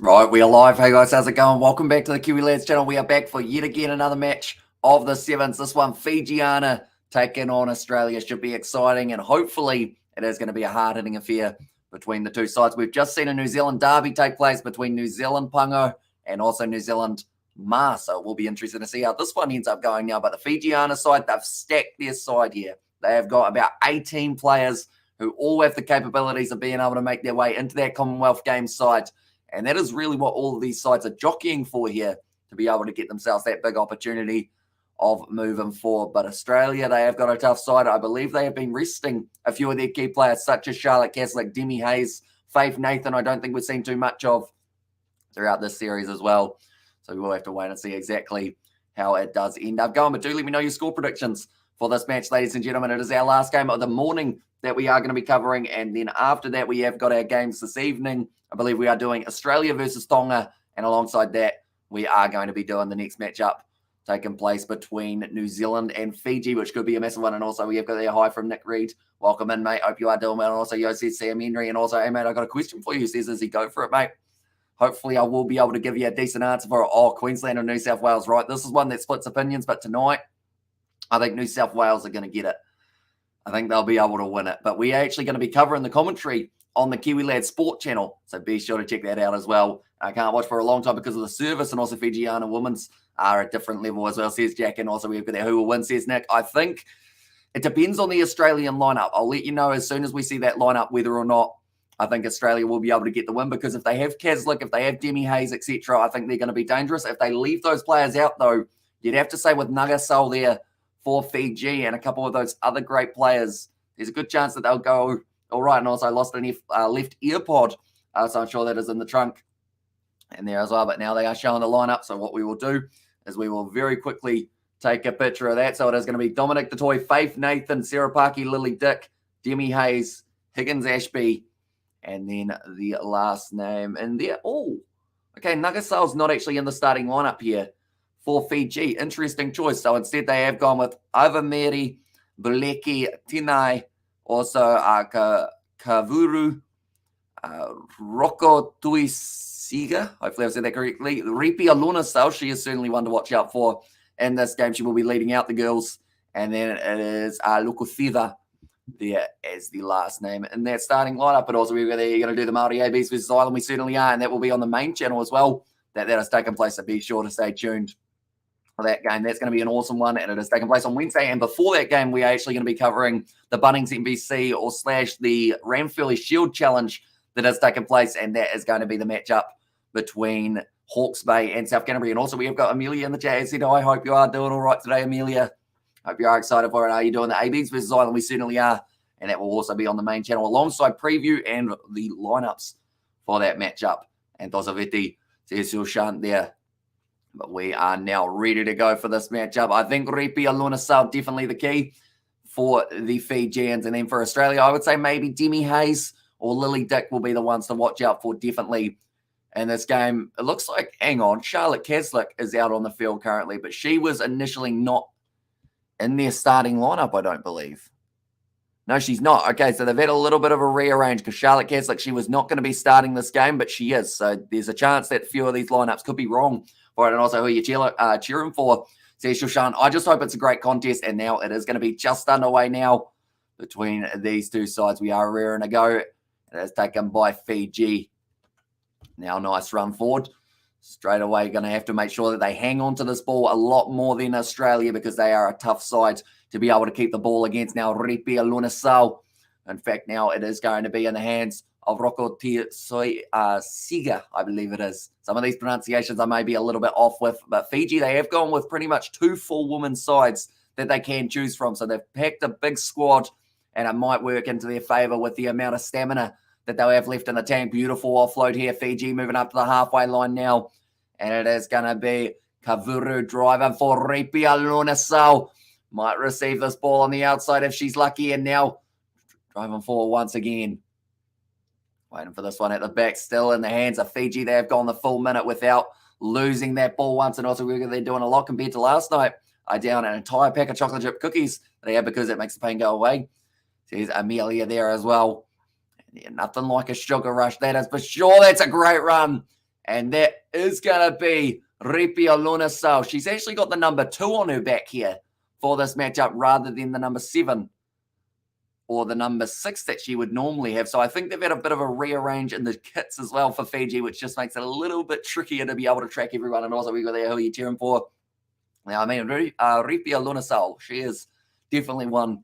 Right, we are live. Hey guys, how's it going? Welcome back to the Kiwi Lads channel. We are back for yet again another match of the Sevens. This one, Fijiana taking on Australia. Should be exciting, and hopefully it is going to be a hard-hitting affair between the two sides. We've just seen a New Zealand derby take place between New Zealand Pungo and also New Zealand Ma, so it will be interesting to see how this one ends up going now. But the Fijiana side, they've stacked their side here. They have got about 18 players who all have the capabilities of being able to make their way into that Commonwealth Games side. And that is really what all of these sides are jockeying for here, to be able to get themselves that big opportunity of moving forward. But Australia, they have got a tough side. I believe they have been resting a few of their key players, such as Charlotte Caslick, Demi Hayes, Faith Nathan. I don't think we've seen too much of throughout this series as well. So we will have to wait and see exactly how it does end up going. But do let me know your score predictions for this match, ladies and gentlemen. It is our last game of the morning that we are going to be covering. And then after that, we have got our games this evening. I believe we are doing Australia versus Tonga. And alongside that, we are going to be doing the next matchup taking place between New Zealand and Fiji, which could be a massive one. And also, we have got a hi from Nick Reed. Welcome in, mate. Hope you are doing well. And also, Yo says Sam Henry. And also, hey, mate, I got a question for you. Says, does he go for it, mate? Hopefully, I will be able to give you a decent answer for Queensland or New South Wales, right? This is one that splits opinions. But tonight, I think New South Wales are going to get it. I think they'll be able to win it. But we are actually going to be covering the commentary on the Kiwi Lads Sport channel. So be sure to check that out as well. I can't watch for a long time because of the service, and also Fijiana women's are at different level as well, says Jack. And also we've got that who will win, says Nick. I think it depends on the Australian lineup. I'll let you know as soon as we see that lineup whether or not I think Australia will be able to get the win, because if they have Caslick, if they have Demi Hayes, etc., I think they're going to be dangerous. If they leave those players out, though, you'd have to say with Nagasol there for Fiji and a couple of those other great players, there's a good chance that they'll go all right. And also, I lost an left ear pod, so I'm sure that is in the trunk and there as well. But now they are showing the lineup. So what we will do is we will very quickly take a picture of that. So it is going to be Dominic Detoy, Faith Nathan, Sarah Parky, Lily Dick, Demi Hayes, Higgins Ashby, and then the last name in there. Oh, okay. Nagasol's not actually in the starting lineup here for Fiji. Interesting choice. So instead, they have gone with Avameri, Buleki, Tinai, also Kavuru, Roko Tuisiga. Hopefully I've said that correctly. Ripi Alunasal, she is certainly one to watch out for in this game. She will be leading out the girls. And then it is Lukuthiva there as the last name in that starting lineup. But also, we're going to do the Māori ABs versus Island. We certainly are. And that will be on the main channel as well. That has taken place. So be sure to stay tuned for that game. That's going to be an awesome one, and it has taken place on Wednesday. And before that game, we are actually going to be covering the Bunnings NBC or / the Ramfurly Shield Challenge that has taken place, and that is going to be the matchup between Hawke's Bay and South Canterbury. And also, we have got Amelia in the chat. Said, I hope you are doing all right today, Amelia. Hope you are excited for it. Are you doing the ABs versus Island? We certainly are, and that will also be on the main channel alongside preview and the lineups for that matchup. And Tosaviti says you'll shunt there. But we are now ready to go for this matchup. I think Ripi Alunasal definitely the key for the Fijians. And then for Australia, I would say maybe Demi Hayes or Lily Dick will be the ones to watch out for definitely in this game. It looks like, hang on, Charlotte Caslick is out on the field currently, but she was initially not in their starting lineup, I don't believe. No, she's not. Okay, so they've had a little bit of a rearrange because Charlotte Caslick, she was not going to be starting this game, but she is. So there's a chance that a few of these lineups could be wrong for it. And also who you're cheering for, says Shushan. I just hope it's a great contest, and now it is going to be just underway now between these two sides. We are rearing to go. It is taken by Fiji. Now, nice run forward. Straight away, going to have to make sure that they hang on to this ball a lot more than Australia, because they are a tough side to be able to keep the ball against. Now, Ripi Alunasal. In fact, now it is going to be in the hands of Roko Siga, I believe it is. Some of these pronunciations I may be a little bit off with, but Fiji, they have gone with pretty much 2 full women's sides that they can choose from. So they've packed a big squad, and it might work into their favor with the amount of stamina that they'll have left in the tank. Beautiful offload here. Fiji moving up to the halfway line now. And it is going to be Kavuru driving for Ripi Alunasal. Might receive this ball on the outside if she's lucky. And now driving forward once again. Waiting for this one at the back. Still in the hands of Fiji. They have gone the full minute without losing that ball once. And also they're doing a lot compared to last night. I down an entire pack of chocolate chip cookies that I had because it makes the pain go away. There's Amelia there as well. Yeah, nothing like a sugar rush. That is for sure. That's a great run. And that is going to be Ripia Lunasau. She's actually got the number 2 on her back here for this matchup rather than the number 7 or the number 6 that she would normally have. So I think they've had a bit of a rearrange in the kits as well for Fiji, which just makes it a little bit trickier to be able to track everyone. And also, we got there who you're cheering for. Now, I mean, Ripia Lunasau, she is definitely one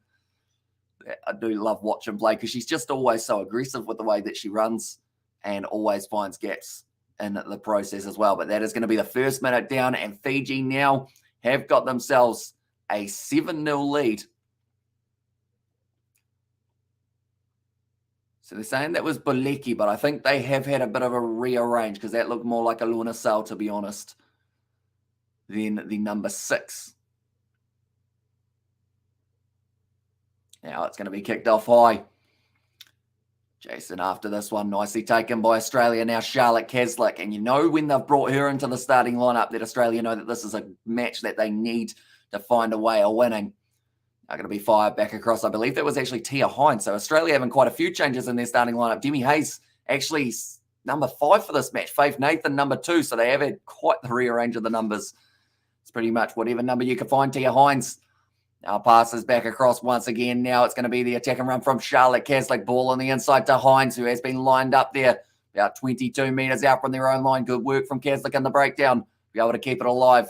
that I do love watching play because she's just always so aggressive with the way that she runs and always finds gaps in the process as well. But that is going to be the first minute down, and Fiji now have got themselves a 7-0 lead. So they're saying that was Boleki, but I think they have had a bit of a rearrange because that looked more like a Lunasau, to be honest, than the number 6. Now it's going to be kicked off high. Jason after this one, nicely taken by Australia. Now Charlotte Caslick. And you know when they've brought her into the starting lineup that Australia know that this is a match that they need to find a way of winning. They're going to be fired back across. I believe that was actually Tia Hines. So Australia having quite a few changes in their starting lineup. Demi Hayes actually number 5 for this match. Faith Nathan number 2. So they have had quite the rearrange of the numbers. It's pretty much whatever number you can find. Tia Hines now passes back across once again. Now it's going to be the attack and run from Charlotte Caslick. Ball on the inside to Hines, who has been lined up there about 22 metres out from their own line. Good work from Caslick in the breakdown. Be able to keep it alive.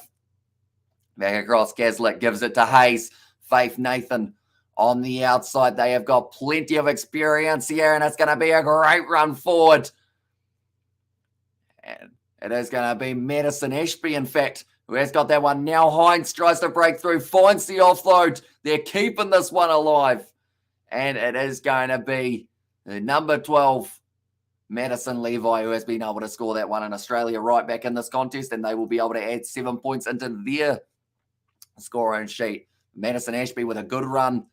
Back across, Caslick gives it to Hayes. Faith Nathan on the outside. They have got plenty of experience here, and it's going to be a great run forward. And it is going to be Madison Ashby, in fact, who has got that one. Now Hines tries to break through, finds the offload. They're keeping this one alive. And it is going to be the number 12, Madison Levi, who has been able to score that one in Australia right back in this contest. And they will be able to add 7 points into their scoring sheet. Madison Ashby with a good run,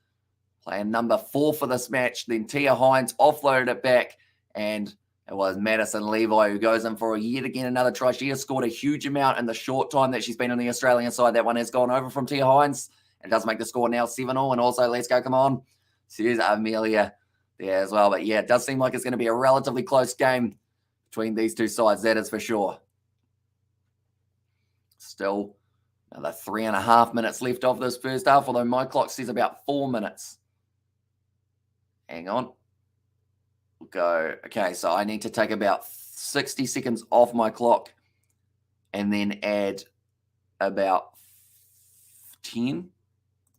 playing number 4 for this match. Then Tia Hines offloaded it back, and it was Madison Levi who goes in for yet again another try. She has scored a huge amount in the short time that she's been on the Australian side. That one has gone over from Tia Hines, and does make the score now 7-0. And also, let's go, come on, there's Amelia there as well. But yeah, it does seem like it's going to be a relatively close game between these two sides, that is for sure. Still another 3.5 minutes left of this first half, although my clock says about 4 minutes. Hang on. We'll go. Okay, so I need to take about 60 seconds off my clock and then add about 10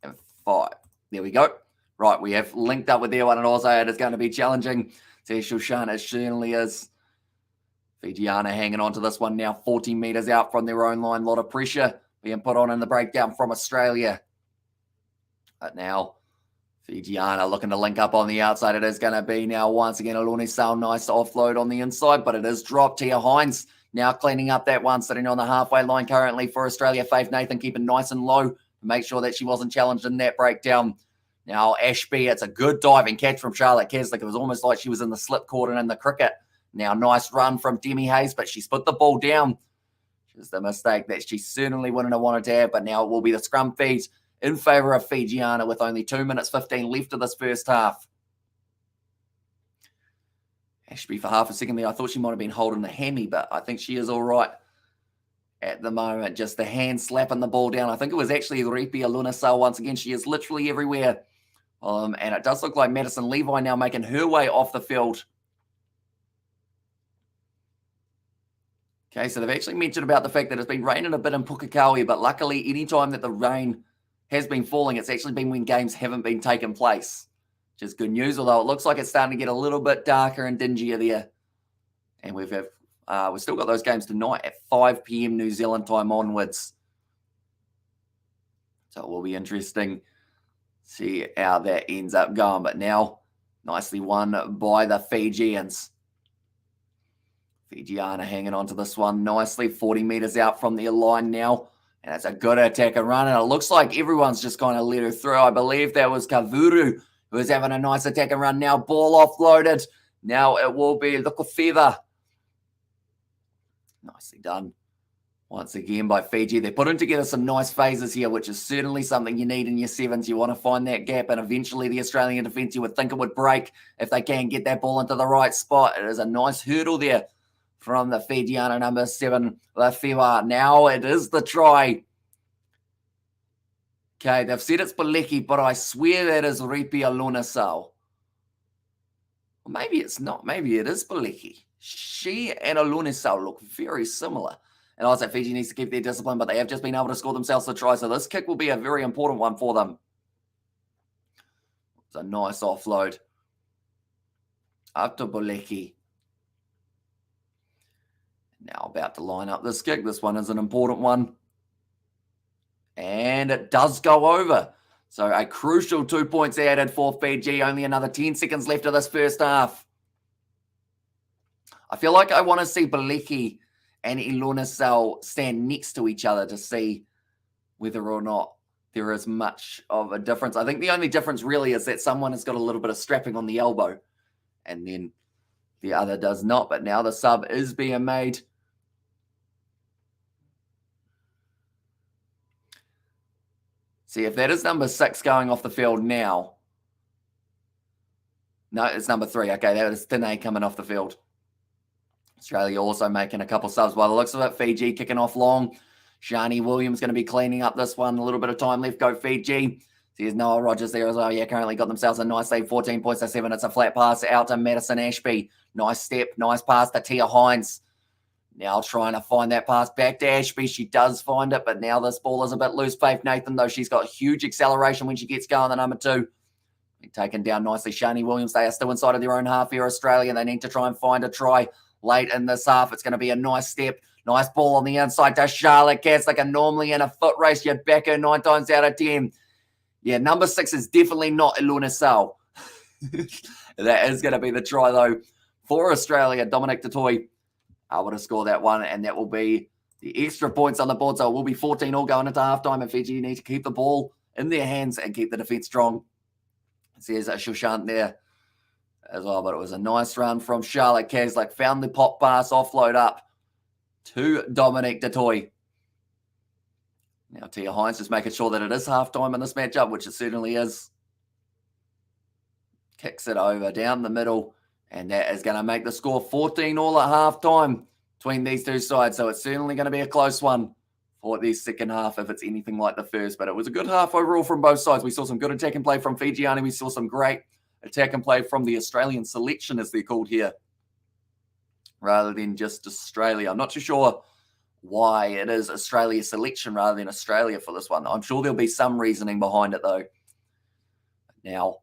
and 5. There we go. Right, we have linked up with their one, and also it is going to be challenging. Shoshana, it certainly is. Fijiana hanging on to this one now, 40 metres out from their own line. A lot of pressure being put on in the breakdown from Australia. But now Fijiana looking to link up on the outside. It is going to be now once again a Lunasau, nice offload on the inside, but it is dropped. Tia Hines now cleaning up that one, sitting on the halfway line currently for Australia. Faith Nathan keeping nice and low to make sure that she wasn't challenged in that breakdown. Now Ashby, it's a good diving catch from Charlotte Caslick. It was almost like she was in the slip cordon in the cricket. Now nice run from Demi Hayes, but she's put the ball down. Just a mistake that she certainly wouldn't have wanted to have, but now it will be the scrum feed in favour of Fijiana with only 2 minutes 15 left of this first half. Ashby for half a second there, I thought she might have been holding the hammy, but I think she is all right at the moment. Just the hand slapping the ball down. I think it was actually Ripia Lunasau once again. She is literally everywhere. And it does look like Madison Levi now making her way off the field. Okay, so they've actually mentioned about the fact that it's been raining a bit in Pukekohe, but luckily any time that the rain has been falling, it's actually been when games haven't been taking place, which is good news, although it looks like it's starting to get a little bit darker and dingier there. And we've still got those games tonight at 5 p.m. New Zealand time onwards. So it will be interesting to see how that ends up going. But now, nicely won by the Fijians. Fijiana hanging on to this one nicely, 40 metres out from their line now. And it's a good attack and run. And it looks like everyone's just kind of let her through. I believe that was Kavuru who was having a nice attack and run. Now ball offloaded. Now it will be Lukafeva. Nicely done. Once again by Fiji. They're putting together some nice phases here, which is certainly something you need in your sevens. You want to find that gap, and eventually the Australian defence, you would think it would break if they can get that ball into the right spot. It is a nice hurdle there from the Fijiana number 7, Lafewa. Now it is the try. Okay, they've said it's Baleki, but I swear that is Ripi Alunasau. Well, maybe it's not. Maybe it is Baleki. She and Alunasau look very similar. And also Fiji needs to keep their discipline, but they have just been able to score themselves the try. So this kick will be a very important one for them. It's a nice offload. Up to Baleki. Now about to line up this kick. This one is an important one. And it does go over. So a crucial 2 points added for Fiji. Only another 10 seconds left of this first half. I feel like I want to see Baleki and Ilunasau stand next to each other to see whether or not there is much of a difference. I think the only difference really is that someone has got a little bit of strapping on the elbow and then the other does not. But now the sub is being made. See, if that is number 6 going off the field now. No, it's number 3. Okay, that is Tene coming off the field. Australia also making a couple subs by the looks of it. Fiji kicking off long. Shani Williams going to be cleaning up this one. A little bit of time left. Go Fiji. There's Noah Rogers there as well. Yeah, currently got themselves a nice lead. 14 points to 7. It's a flat pass out to Madison Ashby. Nice step. Nice pass to Tia Hines. Now trying to find that pass back to Ashby. She does find it, but now this ball is a bit loose. Faith Nathan, though, she's got huge acceleration when she gets going, the number 2. Taken down nicely. Shani Williams, they are still inside of their own half here, Australia. They need to try and find a try late in this half. It's going to be a nice step. Nice ball on the inside to Charlotte Caslick. And normally in a foot race, you'd back her 9 times out of 10. Yeah, number 6 is definitely not Ilunasau. That is going to be the try, though, for Australia. Dominic Tatoy able to score that one, and that will be the extra points on the board. So it will be 14 all going into halftime, and Fiji need to keep the ball in their hands and keep the defense strong. There's a Shushant there as well, but it was a nice run from Charlotte Caslick. Found the pop pass, offload up to Dominic Tatoy. Now Tia Hines just making sure that it is halftime in this matchup, which it certainly is. Kicks it over down the middle. And that is going to make the score 14 all at halftime between these two sides. So it's certainly going to be a close one for the second half if it's anything like the first. But it was a good half overall from both sides. We saw some good attack and play from Fijiana. We saw some great attack and play from the Australian selection, as they're called here, rather than just Australia. I'm not too sure why it is Australia selection rather than Australia for this one. I'm sure there'll be some reasoning behind it, though. Now,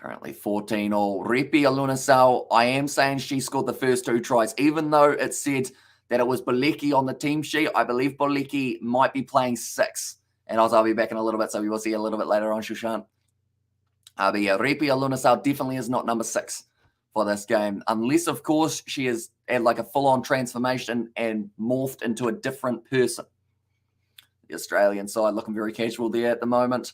currently 14 all. Ripi Alunasau, I am saying she scored the first 2 tries, even though it said that it was Baleki on the team sheet. I believe Baleki might be playing 6. And I'll be back in a little bit, so we will see a little bit later on, Shushan. But yeah, Ripi Alunasau definitely is not number 6 for this game, unless, of course, she has had like a full-on transformation and morphed into a different person. The Australian side looking very casual there at the moment.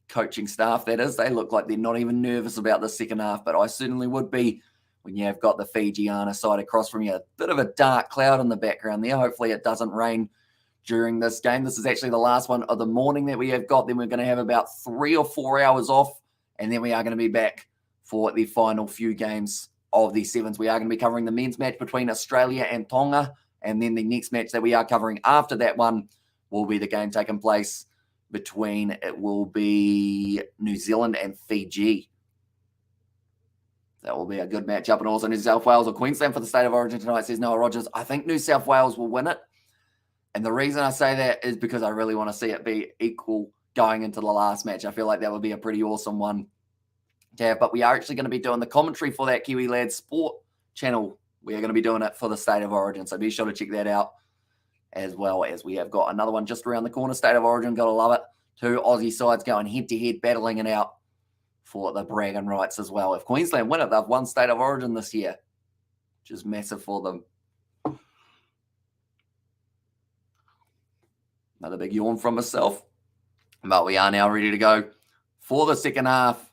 Coaching staff, that is, they look like they're not even nervous about the second half, but I certainly would be when you have got the Fijiana side across from you. A bit of a dark cloud in the background there. Hopefully it doesn't rain during this game. This is actually the last one of the morning that we have got. Then we're going to have about 3 or 4 hours off, and then we are going to be back for the final few games of the Sevens. We are going to be covering the men's match between Australia and Tonga, and then the next match that we are covering after that one will be the game taking place between, it will be New Zealand and Fiji. That will be a good matchup. And also New South Wales or Queensland for the State of Origin tonight, says Noah Rogers. I think New South Wales will win it. And the reason I say that is because I really want to see it be equal going into the last match. I feel like that would be a pretty awesome one to have. But we are actually going to be doing the commentary for that Kiwi Lads Sport channel. We are going to be doing it for the State of Origin. So be sure to check that out, as well as we have got another one just around the corner. State of Origin, got to love it. 2 Aussie sides going head-to-head, battling it out for the bragging rights as well. If Queensland win it, they've won State of Origin this year, which is massive for them. Another big yawn from myself. But we are now ready to go for the second half.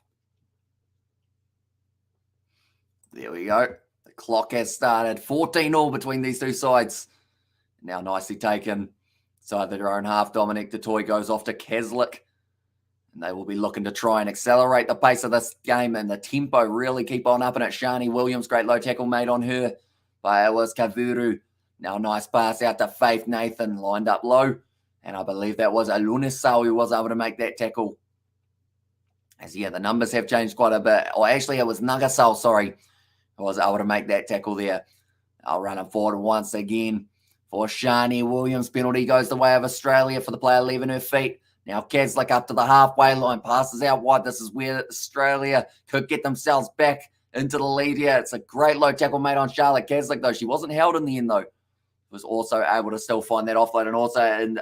There we go. The clock has started. 14 all between these two sides. Now nicely taken. Side their own half. Dominic Tatoy goes off to Caslick. And they will be looking to try and accelerate the pace of this game and the tempo really keep on up. And it's Shani Williams. Great low tackle made on her but it was Kavuru. Now nice pass out to Faith Nathan, lined up low. And I believe that was Alunisau who was able to make that tackle. As yeah, the numbers have changed quite a bit. Or actually, it was Nagasau, sorry, who was able to make that tackle there. I'll run it forward once again for Shani Williams. Penalty goes the way of Australia for the player leaving her feet. Now Keslick up to the halfway line, passes out wide. This is where Australia could get themselves back into the lead here. It's a great low tackle made on Charlotte Keslick, though. She wasn't held in the end, though. Was also able to still find that offload. And also in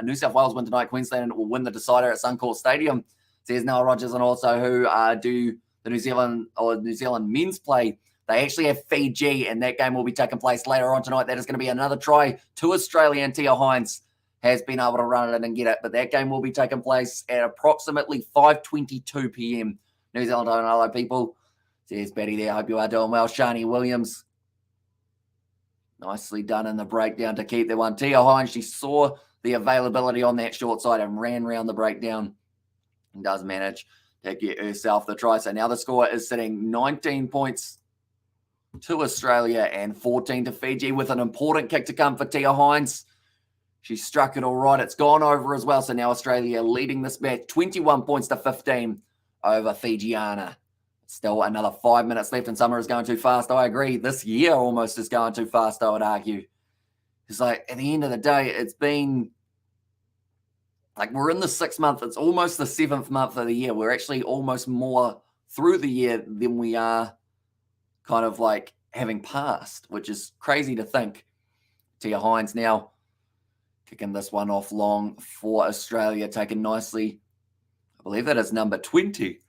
New South Wales win tonight, Queensland will win the decider at Suncorp Stadium. Says Noah Rogers, and also who do the New Zealand men's play. They actually have Fiji, and that game will be taking place later on tonight. That is going to be another try to Australia, and Tia Hines has been able to run it in and get it. But that game will be taking place at approximately 5:22 p.m. New Zealand, hello people. Says Betty there. Hope you are doing well. Shani Williams. Nicely done in the breakdown to keep that one. Tia Hines, she saw the availability on that short side and ran around the breakdown. And does manage to get herself the try. So now the score is sitting 19 points to Australia and 14 to Fiji, with an important kick to come for Tia Hines. She struck it all right. It's gone over as well. So now Australia leading this match 21 points to 15 over Fijiana. Still another 5 minutes left, and summer is going too fast. I agree. This year almost is going too fast, I would argue. It's like at the end of the day, it's been like we're in the 6th month. It's almost the 7th month of the year. We're actually almost more through the year than we are kind of like having passed, which is crazy to think. Tia Hines now kicking this one off long for Australia, taken nicely. I believe that is number 20.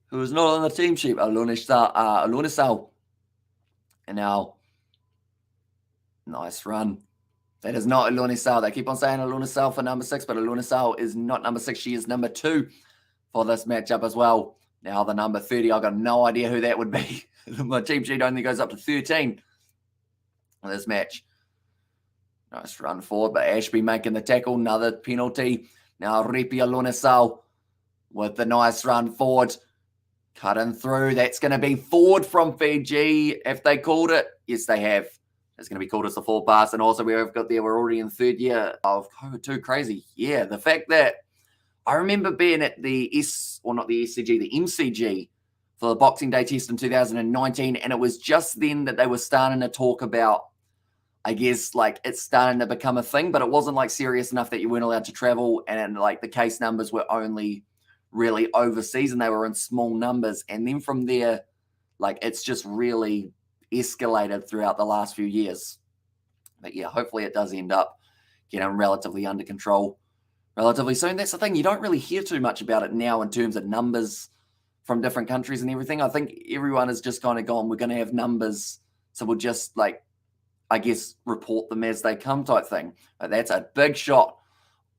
Who is not on the team sheet, Alunisau. And now, nice run. That is not Alunisau. They keep on saying Alunisau for number 6, but Alunisau is not number 6. She is number 2 for this matchup as well. Now the number 30, I've got no idea who that would be. My team sheet only goes up to 13 in this match. Nice run forward, but Ashby making the tackle. Another penalty. Now Ripi Alunisau with the nice run forward. Cutting through. That's going to be forward from Fiji. If they called it, yes, they have. It's going to be called as the forward pass. And also we're already in the 3rd year of COVID. Too crazy. Yeah, the fact that I remember being at the the MCG for the Boxing Day test in 2019. And it was just then that they were starting to talk about, I guess, like it's starting to become a thing, but it wasn't like serious enough that you weren't allowed to travel. And like the case numbers were only really overseas and they were in small numbers. And then from there, like it's just really escalated throughout the last few years. But yeah, hopefully it does end up getting relatively under control relatively soon. That's the thing. You don't really hear too much about it now in terms of numbers from different countries and everything. I think everyone has just kind of gone, we're going to have numbers. So we'll just like, I guess, report them as they come type thing. But that's a big shot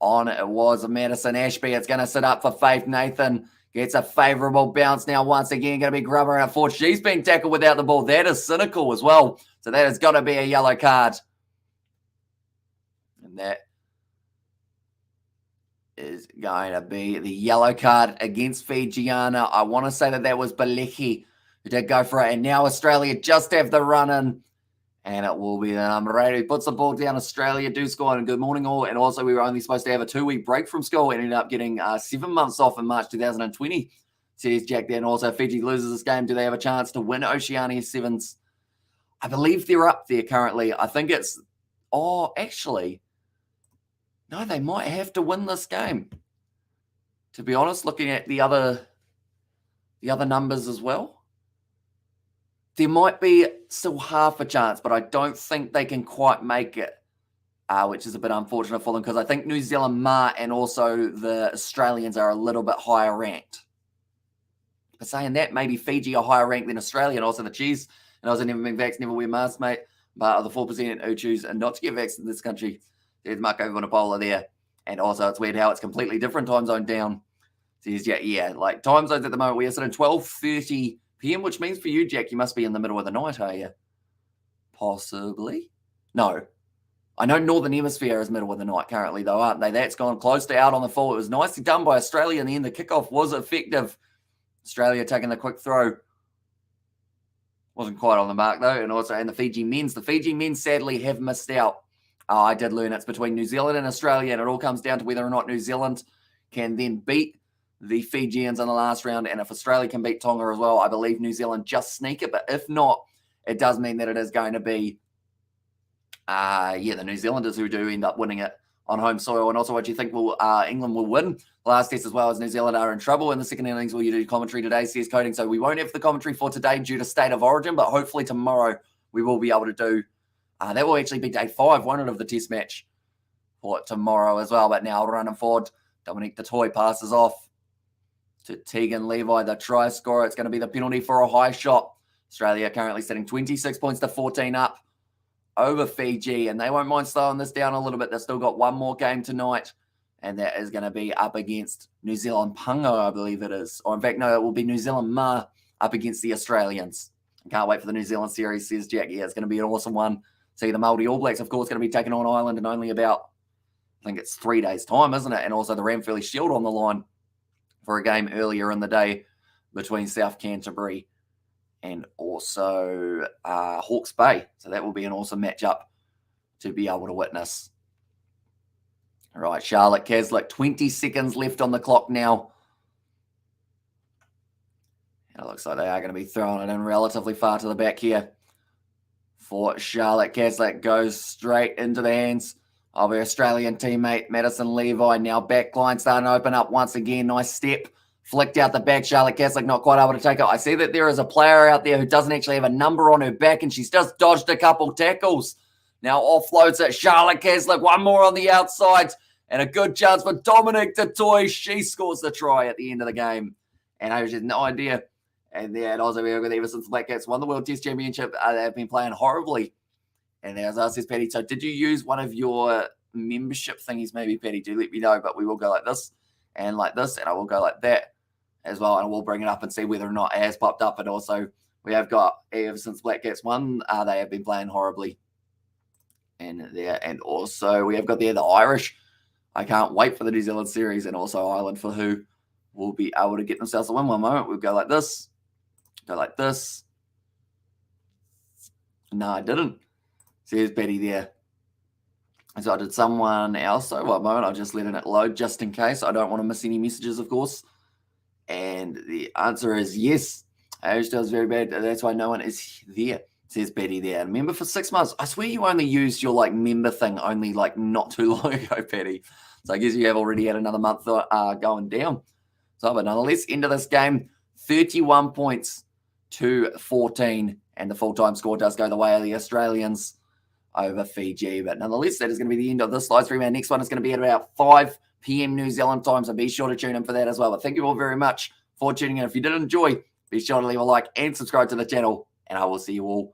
on it. It was a Madison Ashby. It's going to sit up for Faith Nathan. Gets a favourable bounce now once again. Going to be Grubber out forward. She's been tackled without the ball. That is cynical as well. So that has got to be a yellow card. And that is going to be the yellow card against Fijiana. I want to say that was Balecki who did go for it. And now Australia just have the run in. And it will be the number 8 who puts the ball down. Australia do score. And good morning all. And also we were only supposed to have a 2-week break from school and ended up getting 7 months off in March 2020. Says Jack there. And also Fiji loses this game. Do they have a chance to win Oceania Sevens? I believe they're up there currently. I think it's... Oh, actually... No, they might have to win this game. To be honest, looking at the other numbers as well. There might be still half a chance, but I don't think they can quite make it, which is a bit unfortunate for them because I think New Zealand and also the Australians are a little bit higher ranked. But saying that, maybe Fiji are higher ranked than Australia, and also the Chiefs. And also never been vaxxed, never wear masks, mate. But the 4% who choose not to get vaxxed in this country. There's Marco Vanapola there. And also it's weird how it's completely different time zone down. Says, yeah, like time zones at the moment, we are sitting 12:30 p.m., which means for you, Jack, you must be in the middle of the night, are you? Possibly. No. I know Northern Hemisphere is middle of the night currently, though, aren't they? That's gone close to out on the full. It was nicely done by Australia in the end. The kickoff was effective. Australia taking the quick throw. Wasn't quite on the mark, though. And also, and the Fiji men's sadly have missed out. I did learn it's between New Zealand and Australia, and it all comes down to whether or not New Zealand can then beat the Fijians in the last round. And if Australia can beat Tonga as well, I believe New Zealand just sneak it. But if not, it does mean that it is going to be, the New Zealanders who do end up winning it on home soil. And also, what do you think England will win the last test as well, as New Zealand are in trouble in the second innings? Will you do commentary today, says Coding? So we won't have the commentary for today due to state of origin, but hopefully tomorrow we will be able to do. That will actually be day 5, won't it, of the test match for tomorrow as well. But now running forward, Dominic Toy passes off to Tegan Levi, the try scorer. It's going to be the penalty for a high shot. Australia currently sitting 26 points to 14 up over Fiji, and they won't mind slowing this down a little bit. They've still got one more game tonight, and that is going to be up against New Zealand Pungo, I believe it is. Or in fact, no, it will be New Zealand Ma up against the Australians. I can't wait for the New Zealand series, says Jack. Yeah, it's going to be an awesome one. See, the Māori All Blacks, of course, going to be taking on Ireland in only about, I think it's 3 days' time, isn't it? And also the Ramphurly Shield on the line for a game earlier in the day between South Canterbury and also Hawke's Bay. So that will be an awesome matchup to be able to witness. All right, Charlotte Caslick, 20 seconds left on the clock now. And it looks like they are going to be throwing it in relatively far to the back here for Charlotte Caslick. Goes straight into the hands of her Australian teammate, Madison Levi. Now backline starting to open up once again. Nice step. Flicked out the back. Charlotte Caslick not quite able to take it. I see that there is a player out there who doesn't actually have a number on her back, and she's just dodged a couple tackles. Now offloads it. Charlotte Caslick, one more on the outside, and a good chance for Dominic Toy. She scores the try at the end of the game. And I had no idea. And there, also, ever since the Black Cats won the World Test Championship, they have been playing horribly. And as I says, Patty, so did you use one of your membership thingies, maybe, Patty? Do let me know. But we will go like this, and I will go like that as well. And we'll bring it up and see whether or not it has popped up. And also, we have got, ever since Black Cats won, they have been playing horribly. And there, and also, we have got there the Irish. I can't wait for the New Zealand series, and also Ireland, for who will be able to get themselves a win. One moment, we'll go like this. Go like this. No, I didn't. Says Betty there. So I did someone else. So one moment, I'm just letting it load just in case. I don't want to miss any messages, of course. And the answer is yes. Irish does very bad. That's why no one is there. Says Betty there. And member for 6 months. I swear you only used your member thing only not too long ago, Betty. So I guess you have already had another month going down. So, but nonetheless, end of this game, 31 points to 14, and the full-time score does go the way of the Australians over Fiji. But nonetheless, that is going to be the end of this live stream. Our next one is going to be at about 5 p.m. New Zealand time, so be sure to tune in for that as well. But thank you all very much for tuning in. If you did enjoy, be sure to leave a like and subscribe to the channel, and I will see you all